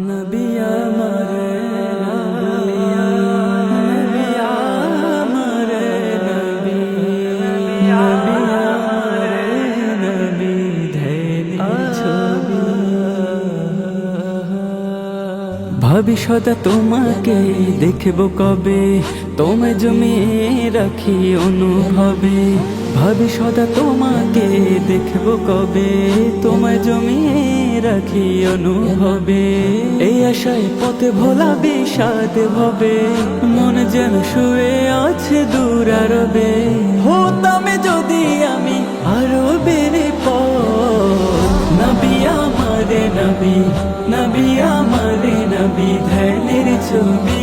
নবী আমার নবী আমার নবী আমার নবী ধেনি ছবি ভাবি সদা তোমাকে দেখব কবে তোমায় জমিয়ে রাখি অনুভবে ভাবি সদা তোমাকে দেখব কবে তোমায় জমিয়ে রাখি অনুভবে এই আশায় পথে ভোলা বিষাদ ভবে মন যেন শুয়ে আছে দূর আরবে হতাম যদি আমি আরো বেড়ে নবী আমারে নবী নবী আমারে নবী ধ্যানের ছবি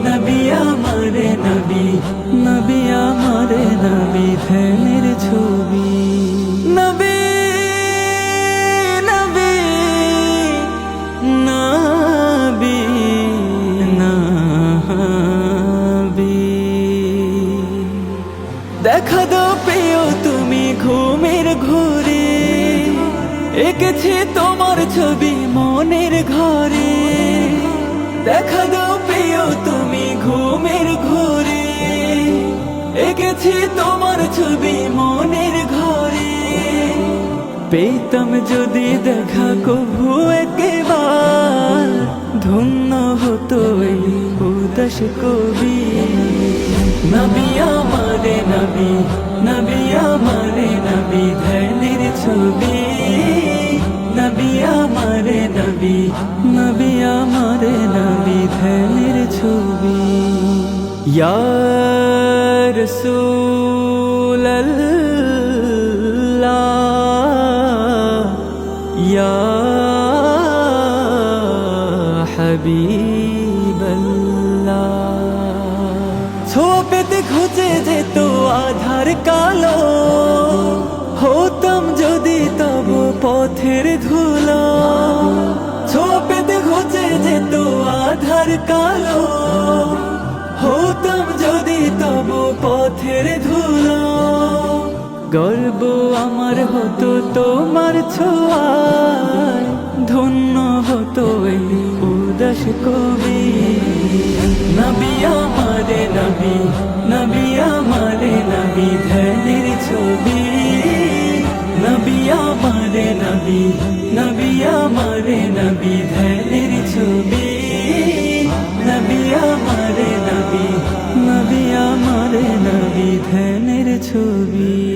নবী আমারে নবী নবী আমারে নবী ধ্যানের ছবি নবী নবী নবী নবী দেখা দাও প্রিয় তুমি ঘুমের ঘুরে এঁকেছি তোমার ছবি মনের ঘরে দেখা দাও প্রিয় তুমি ঘুমের ঘুরে এঁকেছি তোমার ছবি মনের ঘরে পেতাম যদি দেখা কভু একবার ধন্য হতো এই উদাস কবি নবী আমারে নবী নবী আমারে নবী ধ্যানের ছবি নবী আমারে নবী নবী আমারে নবী ধ্যানের ছবি ইয়া রাসূলুল্লাহ ইয়া হাবিবাল্লাহ ছোপেতে খুঁজে যেত আধার কালো হতাম যদি তব পথের ধুলো ছোপেতে খুঁজে যেত আধার কালো হতাম যদি তব পথের ধুলো গর্ব আমার হতো তোমার ছোঁয়ায় ধন্য হতো এই উদাস কবি নবী আমারে নবী নবী আমারে নবী ধ্যানের ছবি নবী আমারে নবী নবী আমারে নবী ধ্যানের ছবি নবী আমারে নবী নবী আমারে নবী ধ্যানের ছবি।